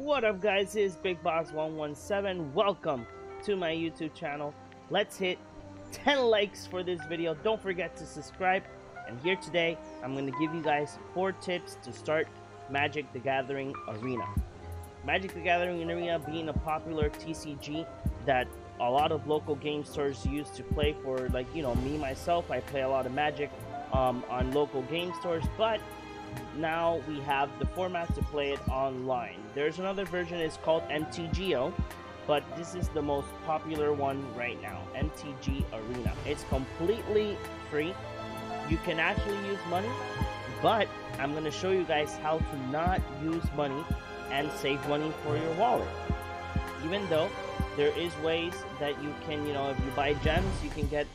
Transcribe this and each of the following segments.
What up guys, it's Big Boss 117. Welcome to my YouTube channel. Let's hit 10 likes for this video. Don't forget to subscribe. And here today, I'm going to give you guys 4 tips to start Magic the Gathering Arena. Magic the Gathering Arena being a popular TCG that a lot of local game stores use to play for, like, you know, me myself, I play a lot of Magic on local game stores, but now we have the format to play it online. There's another version, it's called MTGO, but this is the most popular one right now, MTG Arena. It's completely free. You can actually use money, but I'm going to show you guys how to not use money and save money for your wallet. Even though there is ways that you can, you know, if you buy gems, you can get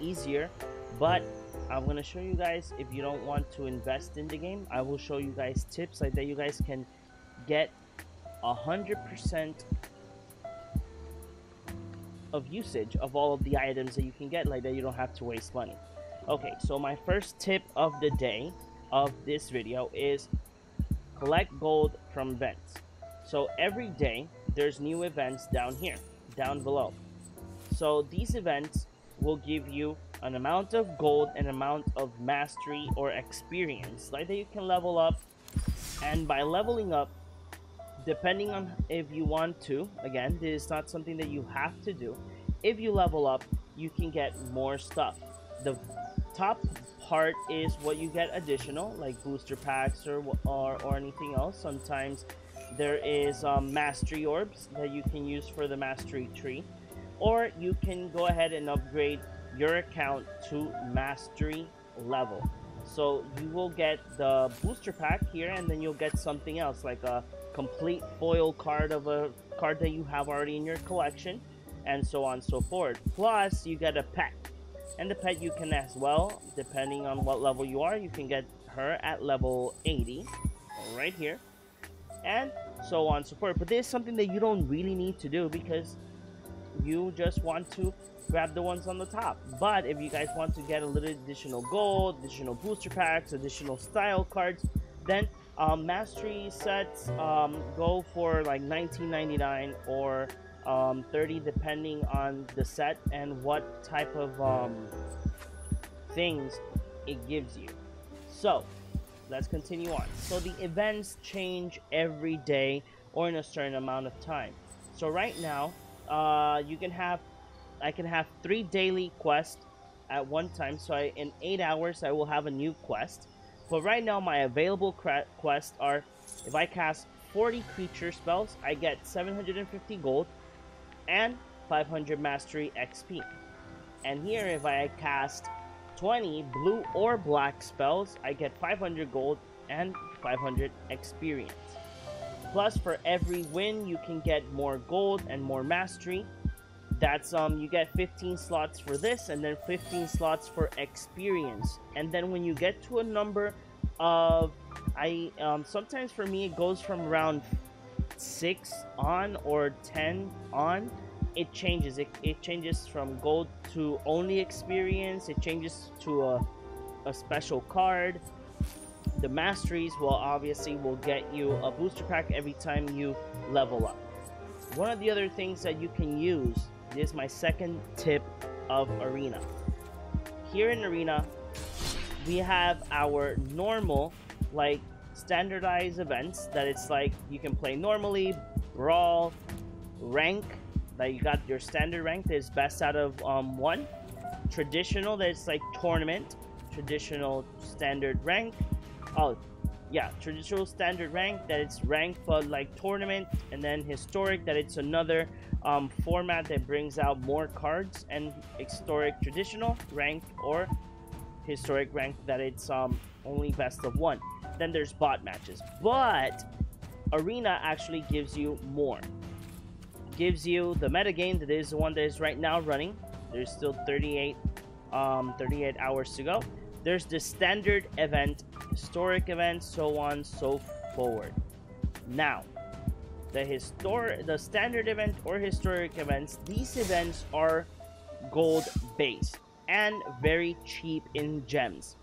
easier, but I'm going to show you guys, if you don't want to invest in the game, I will show you guys tips like that you guys can get 100% of usage of all of the items that you can get, like that you don't have to waste money. Okay, so my first tip of the day of this video is collect gold from events. So every day there's new events down here, down below. So these events will give you an amount of gold, an amount of mastery or experience, like that you can level up. And by leveling up, depending on if you want to, again, this is not something that you have to do, if you level up, you can get more stuff. The top part is what you get additional, like booster packs or anything else. Sometimes there is mastery orbs that you can use for the mastery tree, or you can go ahead and upgrade your account to mastery level. So you will get the booster pack here, and then you'll get something else like a complete foil card of a card that you have already in your collection, and so on and so forth. Plus you get a pet, and the pet you can as well, depending on what level you are, you can get her at level 80 right here, and so on and so forth. But this is something that you don't really need to do because you just want to grab the ones on the top. But if you guys want to get a little additional gold, additional booster packs, additional style cards, then mastery sets go for like $19.99 or $30, depending on the set and what type of things it gives you. So let's continue on. So the events change every day or in a certain amount of time. So right now I can have 3 daily quests at one time. So in 8 hours I will have a new quest. But right now my available quests are, if I cast 40 creature spells, I get 750 gold and 500 mastery XP. And here, if I cast 20 blue or black spells, I get 500 gold and 500 experience. Plus, for every win you can get more gold and more mastery. That's you get 15 slots for this, and then 15 slots for experience. And then when you get to a number of, sometimes for me it goes from around 6 on or 10 on. It changes. It changes from gold to only experience. It changes to a special card. The masteries will obviously get you a booster pack every time you level up. One of the other things that you can use, this is my second tip of Arena. Here in Arena, we have our normal, like, standardized events that it's like you can play normally, brawl, rank, that you got your standard rank that is best out of 1, traditional, that it's like tournament, traditional standard rank, traditional standard rank, that it's ranked but like tournament, and then historic, that it's another format that brings out more cards, and historic traditional ranked or historic rank, that it's only best of 1. Then there's bot matches, but Arena actually gives you more. Gives you the metagame, that is the one that is right now running. There's still 38 hours to go. There's the standard event, historic event, so on so forward. Now, the standard event or historic events, these events are gold based and very cheap in gems.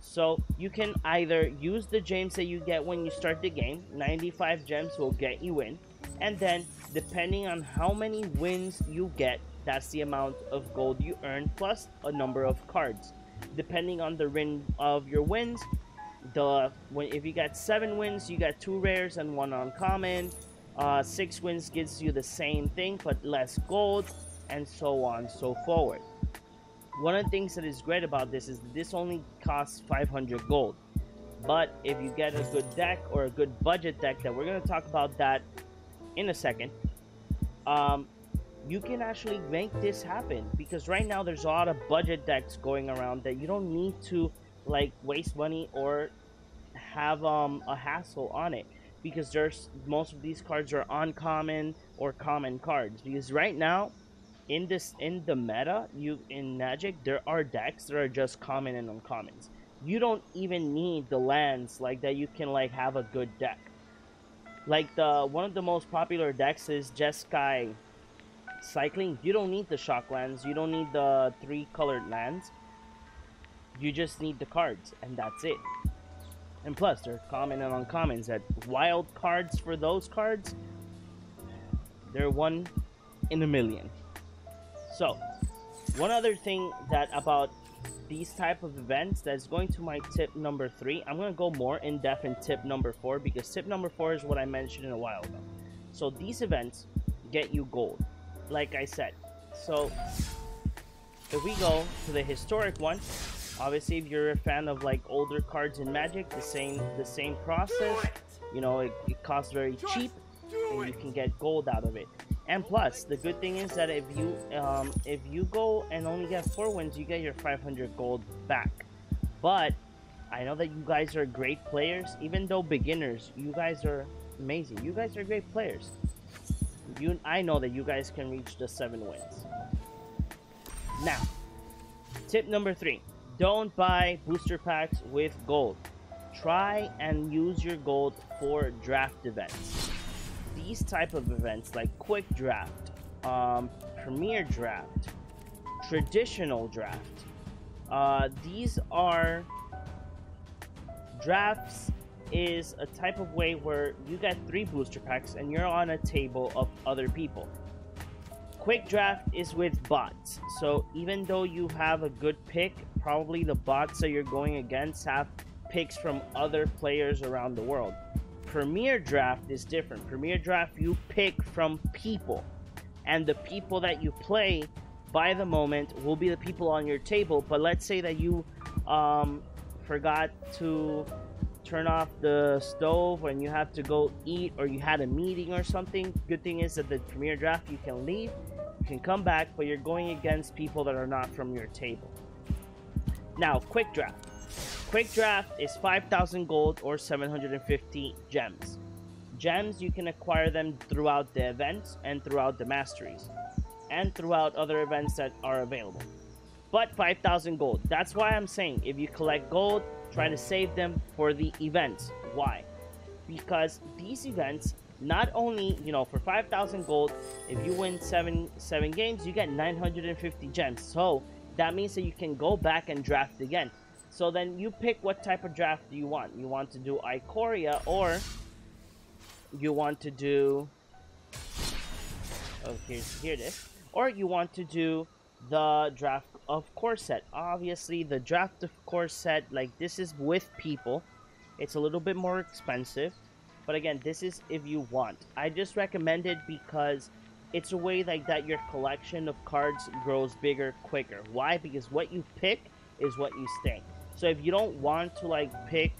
So you can either use the gems that you get when you start the game. 95 gems will get you in, and then depending on how many wins you get, that's the amount of gold you earn plus a number of cards. Depending on the ring of your wins, if you got 7 wins, you got 2 rares and 1 uncommon. 6 wins gives you the same thing but less gold, and so on so forward. One of the things that is great about this is that this only costs 500 gold. But if you get a good deck or a good budget deck, that we're going to talk about that in a second, you can actually make this happen. Because right now there's a lot of budget decks going around that you don't need to like waste money or have a hassle on it. Because most of these cards are uncommon or common cards. Because right now, in the meta, in Magic, there are decks that are just common and uncommons. You don't even need the lands like that. You can like have a good deck. Like one of the most popular decks is Jeskai Cycling. You don't need the shock lands. You don't need the 3 colored lands. You just need the cards, and that's it. And plus, they're common and uncommons. That wild cards for those cards, they're 1 in a million. So, one other thing that about these type of events that's going to my tip number 3. I'm going to go more in depth in tip number 4, because tip number 4 is what I mentioned a while ago. So these events get you gold, like I said. So if we go to the historic one, obviously if you're a fan of like older cards in Magic, the same process. You know, it costs very cheap and you can get gold out of it. And plus, the good thing is that if you go and only get 4 wins, you get your 500 gold back. But I know that you guys are great players. Even though beginners, you guys are amazing. You guys are great players. I know that you guys can reach the 7 wins. Now, tip number 3. Don't buy booster packs with gold. Try and use your gold for draft events. These type of events like quick draft, premier draft, traditional draft, these are drafts is a type of way where you get 3 booster packs and you're on a table of other people. Quick draft is with bots, so even though you have a good pick, probably the bots that you're going against have picks from other players around the world. Premier draft is different. Premier draft, you pick from people, and the people that you play by the moment will be the people on your table. But let's say that you forgot to turn off the stove and you have to go eat, or you had a meeting or something. Good thing is that the premier draft, you can leave, you can come back, but you're going against people that are not from your table. Now, quick draft. Quick draft is 5,000 gold or 750 gems. Gems, you can acquire them throughout the events and throughout the masteries and throughout other events that are available. But 5,000 gold. That's why I'm saying if you collect gold, try to save them for the events. Why? Because these events, not only, you know, for 5,000 gold, if you win seven games, you get 950 gems. So that means that you can go back and draft again. So then you pick what type of draft do you want. You want to do Ikoria, or you want to do, oh, here it is, or you want to do the draft of core set. Obviously the draft of core set, like this is with people, it's a little bit more expensive, but again, this is if you want. I just recommend it because it's a way like that your collection of cards grows bigger quicker. Why? Because what you pick is what you stay. So if you don't want to like pick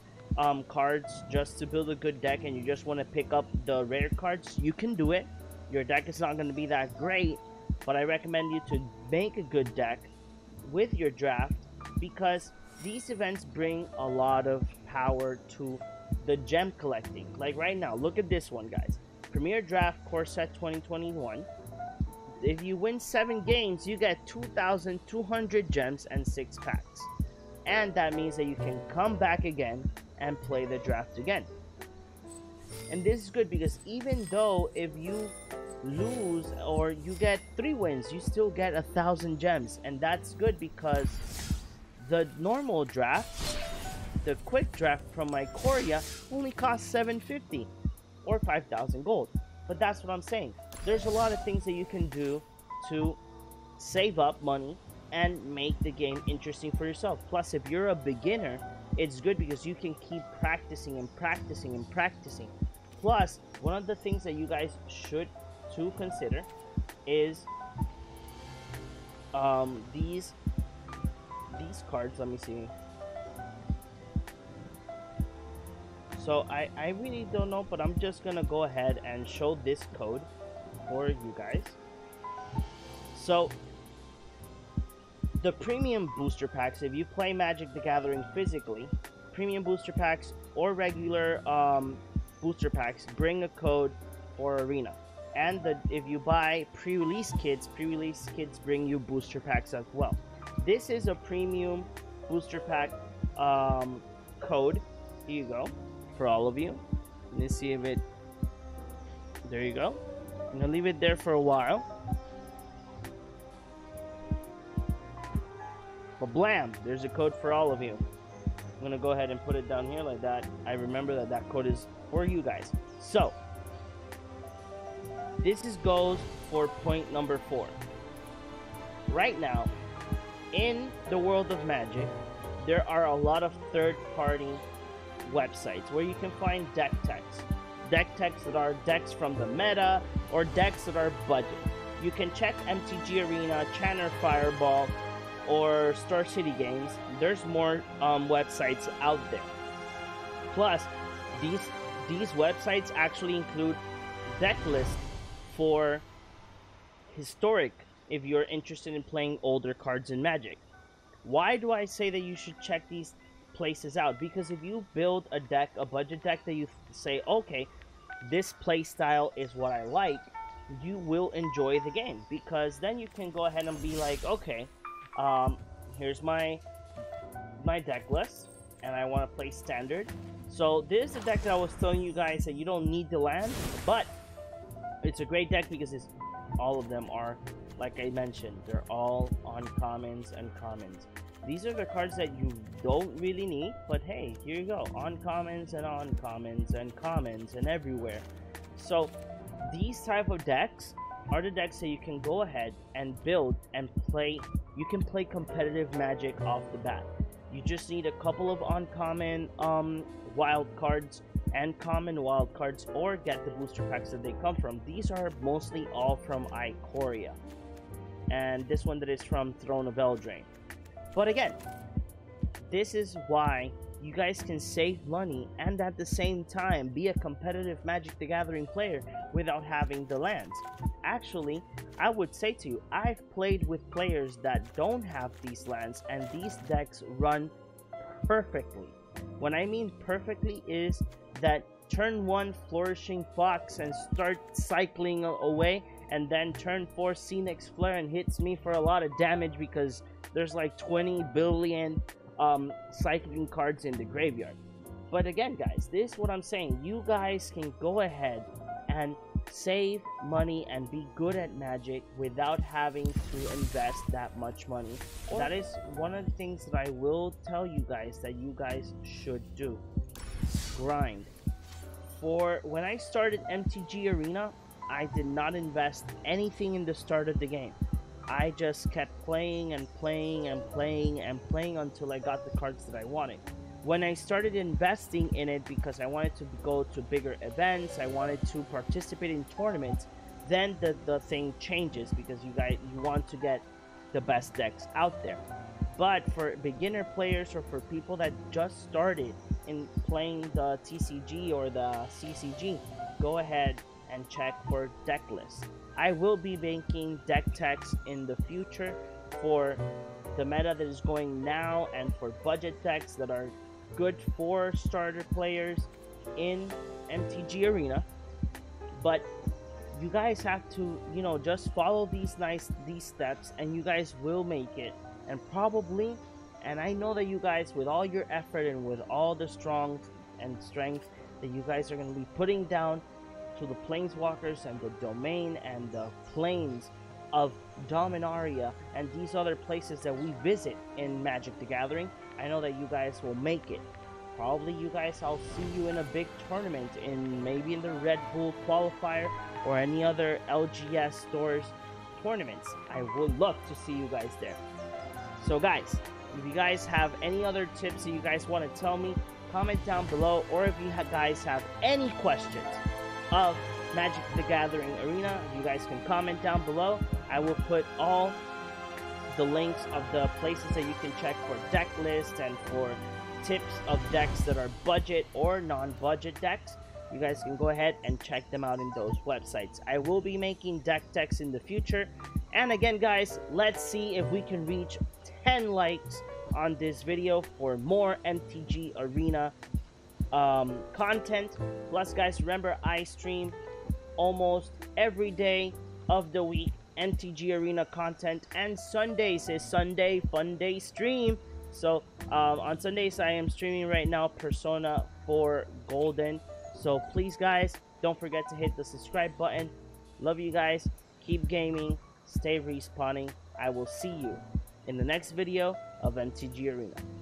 cards just to build a good deck and you just want to pick up the rare cards, you can do it. Your deck is not going to be that great, but I recommend you to make a good deck with your draft, because these events bring a lot of power to the gem collecting. Like right now, look at this one, guys. Premier Draft Core Set 2021. If you win 7 games, you get 2,200 gems and 6 packs. And that means that you can come back again and play the draft again. And this is good because even though if you lose or you get 3 wins, you still get 1,000 gems. And that's good because the normal draft, the quick draft from my Ikoria only costs 750 or 5,000 gold. But that's what I'm saying. There's a lot of things that you can do to save up money and make the game interesting for yourself. Plus, if you're a beginner, it's good because you can keep practicing and practicing and practicing. Plus, one of the things that you guys should to consider is these cards. Let me see. So I really don't know, but I'm just gonna go ahead and show this code for you guys. So the premium booster packs, if you play Magic the Gathering physically, premium booster packs or regular booster packs bring a code for Arena. And if you buy pre-release kits bring you booster packs as well. This is a premium booster pack code. Here you go, for all of you. Let me see if it... There you go. I'm gonna leave it there for a while. But blam! There's a code for all of you. I'm gonna go ahead and put it down here like that. I remember that that code is for you guys. So this goes for point number 4. Right now, in the world of Magic, there are a lot of third-party websites where you can find deck techs. Deck techs that are decks from the meta or decks that are budget. You can check MTG Arena, Channel Fireball, or Star City Games. There's more websites out there. Plus, these websites actually include deck lists for historic, if you're interested in playing older cards in Magic. Why do I say that you should check these places out? Because if you build a deck, a budget deck that you say, okay, this play style is what I like, you will enjoy the game. Because then you can go ahead and be like, okay, here's my deck list, and I want to play standard. So this is the deck that I was telling you guys that you don't need the land, but it's a great deck because all of them are, like I mentioned, they're all uncommons and commons. These are the cards that you don't really need, but hey, here you go, uncommons and uncommons and commons and everywhere. So these type of decks are the decks that you can go ahead and build and play. You can play competitive Magic off the bat. You just need a couple of uncommon wild cards and common wild cards, or get the booster packs that they come from. These are mostly all from Ikoria, and this one that is from Throne of Eldraine. But again, this is why you guys can save money and at the same time be a competitive Magic the Gathering player without having the lands. Actually, I would say to you, I've played with players that don't have these lands, and these decks run perfectly. When I mean perfectly is that turn 1 Flourishing Fox and start cycling away, and then turn 4 Phoenix Flare and hits me for a lot of damage because there's like 20 billion cycling cards in the graveyard. But again, guys, this is what I'm saying. You guys can go ahead and save money and be good at Magic without having to invest that much money. That is one of the things that I will tell you guys that you guys should do. Grind. For when I started MTG Arena, I did not invest anything in the start of the game. I just kept playing and playing and playing and playing until I got the cards that I wanted. When I started investing in it because I wanted to go to bigger events, I wanted to participate in tournaments, then the thing changes because you want to get the best decks out there. But for beginner players or for people that just started in playing the TCG or the CCG, go ahead and check for deck lists. I will be making deck techs in the future for the meta that is going now and for budget decks that are good for starter players in MTG Arena. But you guys have to, you know, just follow these steps and you guys will make it. And probably, and I know that you guys, with all your effort and with all the strength that you guys are going to be putting down to the Planeswalkers and the Domain and the Plains of Dominaria and these other places that we visit in Magic the Gathering, I know that you guys will make it. probably you guys, I'll see you in a big tournament, maybe in the Red Bull qualifier or any other LGS stores tournaments. I would love to see you guys there. So guys, if you guys have any other tips that you guys want to tell me, comment down below. Or if you guys have any questions of Magic the Gathering Arena, you guys can comment down below. I will put all the links of the places that you can check for deck lists and for tips of decks that are budget or non-budget decks. You guys can go ahead and check them out in those websites. I will be making deck techs in the future. And again guys, let's see if we can reach 10 likes on this video for more MTG Arena content. Plus guys, remember I stream almost every day of the week MTG Arena content, and Sundays is Sunday Fun Day stream. So on Sundays I am streaming right now Persona 4 Golden. So please guys, don't forget to hit the subscribe button. Love you guys, keep gaming, stay respawning. I will see you in the next video of MTG Arena.